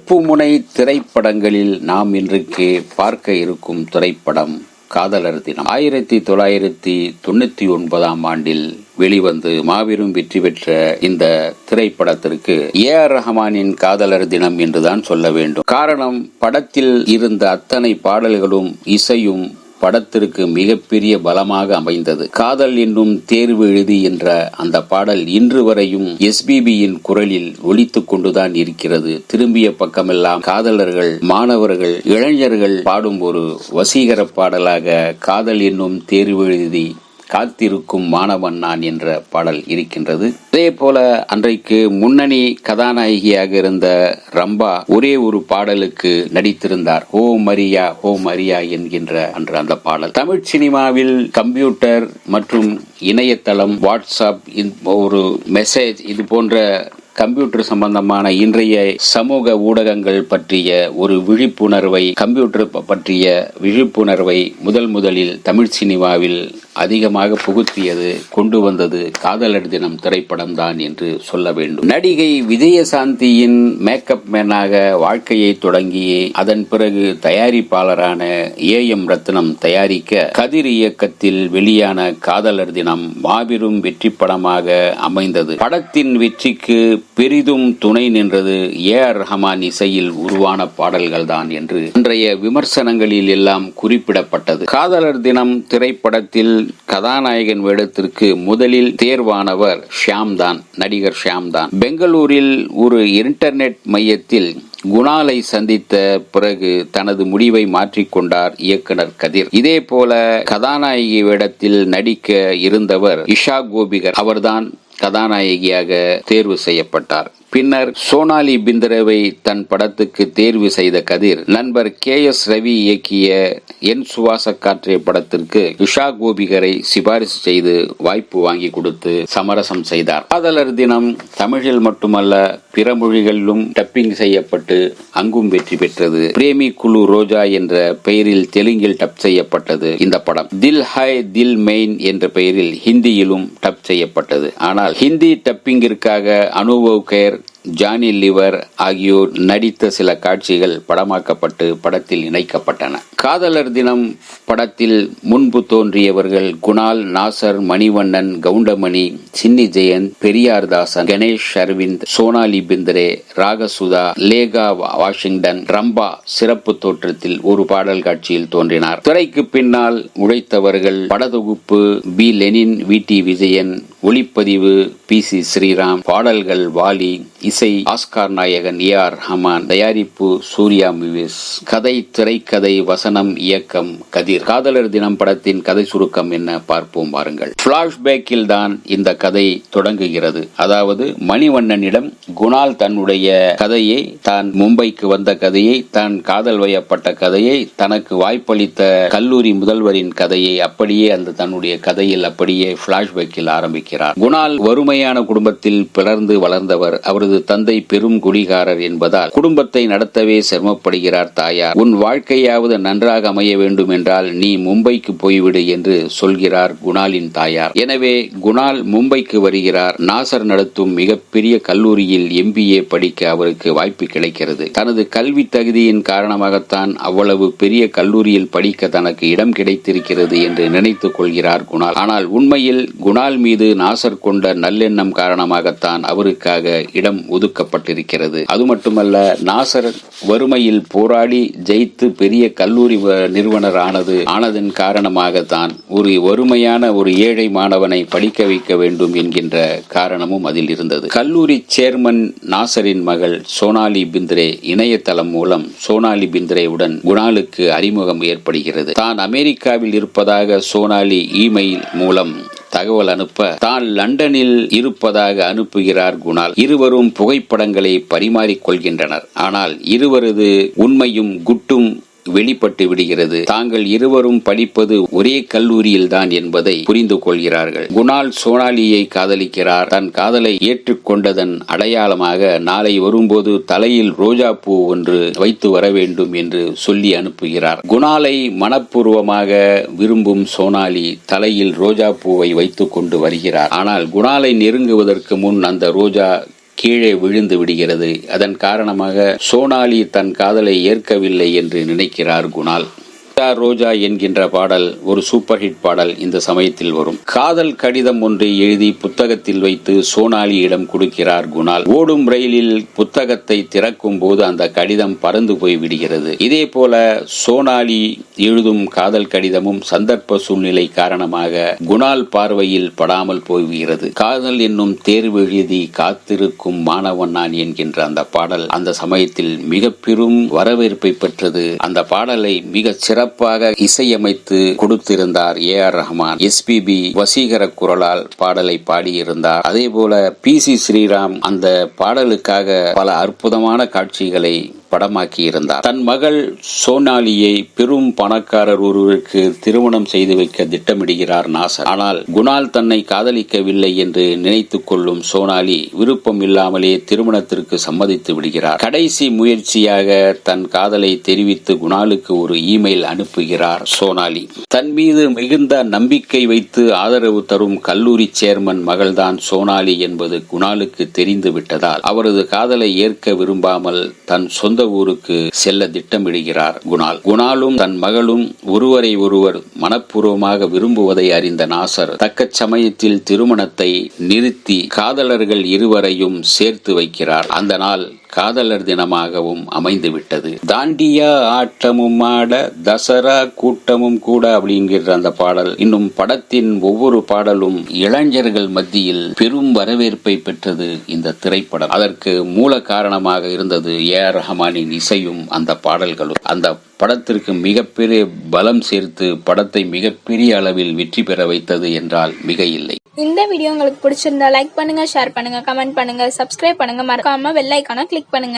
திருப்புமுனை திரைப்படங்களில் நாம் இன்றைக்கு பார்க்க இருக்கும் திரைப்படம் காதலர் தினம். 1999 வெளிவந்து மாபெரும் வெற்றி பெற்ற இந்த திரைப்படத்திற்கு ஏ.ஆர். ரஹ்மானின் காதலர் தினம் என்றுதான் சொல்ல வேண்டும். காரணம், படத்தில் இருந்த அத்தனை பாடல்களும் இசையும் படத்திற்கு மிகப்பெரிய பலமாக அமைந்தது. காதல் என்னும் தேர்வு எழுதி என்ற அந்த பாடல் இன்று வரையும் எஸ்பிபியின் குரலில் ஒலித்துக் கொண்டுதான் இருக்கிறது. திரும்பிய பக்கமெல்லாம் காதலர்கள், மாணவர்கள், இளைஞர்கள் பாடும் ஒரு வசீகர பாடலாக காதல் என்னும் தேர்வு எழுதி காத்திருக்கும் மாணவன் நான் என்ற பாடல் இருக்கின்றது. அதே போல அன்றைக்கு முன்னணி கதாநாயகியாக இருந்த ரம்பா ஒரே ஒரு பாடலுக்கு நடித்திருந்தார். ஓ மரியா ஓ மரியா என்கின்ற அந்த பாடல். தமிழ் சினிமாவில் கம்ப்யூட்டர் மற்றும் இணையதளம், வாட்ஸ்அப், ஒரு மெசேஜ், இது போன்ற கம்ப்யூட்டர் சம்பந்தமான இன்றைய சமூக ஊடகங்கள் பற்றிய ஒரு விழிப்புணர்வை, கம்ப்யூட்டர் பற்றிய விழிப்புணர்வை முதலில் தமிழ் சினிமாவில் அதிகமாக புகுத்தியது, கொண்டு வந்தது காதலர் தினம் திரைப்படம் தான் என்று சொல்ல வேண்டும். நடிகை விஜயசாந்தியின் மேக்கப் மேனாக வாழ்க்கையை தொடங்கி அதன் பிறகு தயாரிப்பாளரான ஏ.எம். ரத்னம் தயாரிக்க கதிர் இயக்கத்தில் வெளியான காதலர் தினம் மாபெரும் வெற்றி படமாக அமைந்தது. படத்தின் வெற்றிக்கு பெரிதும் துணை நின்றது ஏ.ஆர். ரஹ்மான் இசையில் உருவான பாடல்கள் தான் என்று இன்றைய விமர்சனங்களில் எல்லாம் குறிப்பிடப்பட்டது. காதலர் தினம் திரைப்படத்தில் கதாநாயகன் வேடத்திற்கு முதலில் தேர்வானவர் ஷியாம்தான், நடிகர் ஷியாம்தான். பெங்களூரில் ஒரு இன்டர்நெட் மையத்தில் குணாலை சந்தித்த பிறகு தனது முடிவை மாற்றிக்கொண்டார் இயக்குனர் கதிர். இதே போல கதாநாயகி வேடத்தில் நடிக்க இருந்தவர் இஷா கோபிகர், அவர்தான் கதாநாயகியாக தேர்வு செய்யப்பட்டார். பின்னர் சோனாலி பிந்த்ரேவை தன் படத்துக்கு தேர்வு செய்த கதிர் நண்பர் கே.எஸ். ரவி இயக்கிய என் சுவாச காற்றே படத்திற்கு உஷா கோபிகரை சிபாரிசு செய்து வாய்ப்பு வாங்கி கொடுத்து சமரசம் செய்தார். காதலர் தினம் தமிழில் மட்டுமல்ல பிற மொழிகளிலும் டப்பிங் செய்யப்பட்டு அங்கும் வெற்றி பெற்றது. பிரேமி குழு ரோஜா என்ற பெயரில் தெலுங்கில் டப் செய்யப்பட்டது. இந்த படம் தில் ஹாய் தில் மெயின் என்ற பெயரில் ஹிந்தியிலும் டப் செய்யப்பட்டது. ஆனால் ஹிந்தி டப்பிங்கிற்காக அனுபவ் கேர், ஜானி லிவர் ஆகியோர் நடித்த சில காட்சிகள் படமாக்கப்பட்டு படத்தில் இணைக்கப்பட்டன. காதலர் தினம் படத்தில் முன்பு தோன்றியவர்கள் குணால், நாசர், மணிவண்ணன், கவுண்டமணி, சின்னி ஜெயந்த், பெரியார் தாசன், கணேஷ் அரவிந்த், சோனாலி பிந்த்ரே, ராகசுதா, லேகா வாஷிங்டன், ரம்பா சிறப்பு தோற்றத்தில் ஒரு பாடல் காட்சியில் தோன்றினார். திரைக்கு பின்னால் உழைத்தவர்கள் படத்தொகுப்பு P. Lenin, V. T. Vijayan, ஒளிப்பதிவு பி. சி. ஸ்ரீராம், பாடல்கள் வாலி, இசை ஆஸ்கார் நாயகன் ஏ.ஆர். ரஹ்மான், தயாரிப்பு சூர்யா மூவிஸ், கதை திரைக்கதை வசனம் இயக்கம் கதிர். காதலர் தினம் படத்தின் கதை சுருக்கம் என்ன பார்ப்போம் வாருங்கள். பிளாஷ்பேக்கில் தான் இந்த கதை தொடங்குகிறது. அதாவது மணிவண்ணனிடம் குணால் தன்னுடைய கதையை, தான் மும்பைக்கு வந்த கதையை, தான் காதல் வயப்பட்ட கதையை, தனக்கு வாய்ப்பளித்த கல்லூரி முதல்வரின் கதையை அப்படியே அந்த தன்னுடைய கதையில் அப்படியே பிளாஷ்பேக்கில் ஆரம்பிக்கிறார். குணால் வறுமையான குடும்பத்தில் பிளர்ந்து வளர்ந்தவர். அவரது தந்தை பெரும் குடிகாரர் என்பதால் குடும்பத்தை நடத்தவே சிரமப்படுகிறார் தாயார். உன் வாழ்க்கையாவது நன்றாக அமைய வேண்டும் என்றால் நீ மும்பைக்கு போய்விடு என்று சொல்கிறார் குணாலின் தாயார். எனவே குணால் மும்பைக்கு வருகிறார். நாசர் நடத்தும் மிகப்பெரிய கல்லூரியில் MBA படிக்க அவருக்கு வாய்ப்பு கிடைக்கிறது. தனது கல்வி தகுதியின் காரணமாகத்தான் அவ்வளவு பெரிய கல்லூரியில் படிக்க தனக்கு இடம் கிடைத்திருக்கிறது என்று நினைத்துக் கொள்கிறார் குணால். ஆனால் உண்மையில் குணால் மீது நாசர் கொண்ட நல்லெண்ணம் காரணமாகத்தான் அவருக்காக இடம் ஒதுக்கப்பட்டிருக்கிறது. அது மட்டுமல்ல, நாசர் வறுமையில் போராடி ஜெயித்து பெரிய கல்லூரி நிறுவனர் ஆனதன் காரணமாகத்தான் ஒரு வறுமையான ஒரு ஏழை மாணவனை படிக்க வைக்க வேண்டும் என்கின்ற காரணமும் அதில் இருந்தது. கல்லூரி சேர்மன் நாசரின் மகள் சோனாலி பிந்த்ரே இணையதளம் மூலம் சோனாலி பிந்த்ரேவுடன் குணாலுக்கு அறிமுகம் ஏற்படுகிறது. தான் அமெரிக்காவில் இருப்பதாக சோனாலி இமெயில் மூலம் தகவல் அனுப்ப தான் லண்டனில் இருப்பதாக அனுப்புகிறார் குணால். இருவரும் புகைப்படங்களை பரிமாறிக்கொள்கின்றனர். ஆனால் இருவரது உண்மையும் குட்டும் வெளிப்பட்டு விடுகிறது. தாங்கள் இருவரும் படிப்பது ஒரே கல்லூரியில் தான் என்பதை புரிந்து கொள்கிறார்கள். குணால் சோனாலியை காதலிக்கிறார். தன் காதலை ஏற்றுக்கொண்டதன் அடையாளமாக நாளை வரும்போது தலையில் ரோஜா பூ ஒன்று வைத்து வர வேண்டும் என்று சொல்லி அனுப்புகிறார். குணாலை மனப்பூர்வமாக விரும்பும் சோனாலி தலையில் ரோஜா பூவை வைத்துக் கொண்டு வருகிறார். ஆனால் குணாலை நெருங்குவதற்கு முன் அந்த ரோஜா கீழே விழுந்து விடுகிறது. அதன் காரணமாக சோனாலி தன் காதலை ஏற்கவில்லை என்று நினைக்கிறார் குணால். ரோஜா என்கின்ற பாடல் ஒரு சூப்பர் ஹிட் பாடல் இந்த சமயத்தில் வரும். காதல் கடிதம் ஒன்றை எழுதி புத்தகத்தில் வைத்து சோனாலியிடம் கொடுக்கிறார் குணால். ஓடும் ரயிலில் புத்தகத்தை திறக்கும் போது அந்த கடிதம் பறந்து போய் விடுகிறது. இதே போல சோனாலி எழுதும் காதல் கடிதமும் சந்தர்ப்ப சூழ்நிலை காரணமாக குணால் பார்வையில் படாமல் போய்விடுகிறது. காதல் என்னும் தேர்வு எழுதி காத்திருக்கும் மாணவன் நான் என்கின்ற அந்த பாடல் அந்த சமயத்தில் மிக பெரும் வரவேற்பை பெற்றது. அந்த பாடலை மிக சிறப்பாக இசையமைத்து கொடுத்திருந்தார் ஏ.ஆர். ரஹ்மான். எஸ்பிபி வசீகர குரலால் பாடலை பாடியிருந்தார். அதே போல பி.சி. ஸ்ரீராம் அந்த பாடலுக்காக பல அற்புதமான காட்சிகளை படமாக்கி இருந்தார். தன் மகள் சோனாலியை பெரும் பணக்காரர் ஒருவருக்கு திருமணம் செய்து வைக்க திட்டமிடுகிறார் நாசர். ஆனால் குணால் தன்னை காதலிக்கவில்லை என்று நினைத்துக் கொள்ளும் சோனாலி விருப்பம் இல்லாமலே திருமணத்திற்கு சம்மதித்து விடுகிறார். கடைசி முயற்சியாக தன் காதலை தெரிவித்து குணாலுக்கு ஒரு இமெயில் அனுப்புகிறார் சோனாலி. தன் மீது மிகுந்த நம்பிக்கை வைத்து ஆதரவு தரும் கல்லூரி சேர்மன் மகள்தான் சோனாலி என்பது குணாலுக்கு தெரிந்து விட்டதால் அவரது காதலை ஏற்க விரும்பாமல் தன் சொந்த ஊருக்கு செல்ல திட்டமிடுகிறார் குணால். குணாலும் தன் மகளும் ஒருவரை ஒருவர் மனப்பூர்வமாக விரும்புவதை அறிந்த நாசர் தக்க சமயத்தில் திருமணத்தை நிறுத்தி காதலர்கள் இருவரையும் சேர்த்து வைக்கிறார். அந்த நாள் காதலர் தினமாகவும் அமைந்துவிட்டது. தாண்டியா ஆட்டமும் ஆட தசரா கூட்டமும் கூட அப்படிங்கிற அந்த பாடல் இன்னும் படத்தின் ஒவ்வொரு பாடலும் இளைஞர்கள் மத்தியில் பெரும் வரவேற்பை பெற்றது. இந்த திரைப்படம் அதற்கு மூல காரணமாக இருந்தது ஏ.ஆர். ரஹ்மானின் இசையும் அந்த பாடல்களும். அந்த படத்திற்கு மிகப்பெரிய பலம் சேர்த்து படத்தை மிகப்பெரிய அளவில் வெற்றி பெற வைத்தது என்றால் மிக இல்லை. இந்த வீடியோ உங்களுக்கு பிடிச்சிருந்தா லைக் பண்ணுங்க, ஷேர் பண்ணுங்க, கமெண்ட் பண்ணுங்க, சப்ஸ்கிரைப் பண்ணுங்க, மறக்காம பெல் ஐகானை கிளிக் பண்ணுங்க.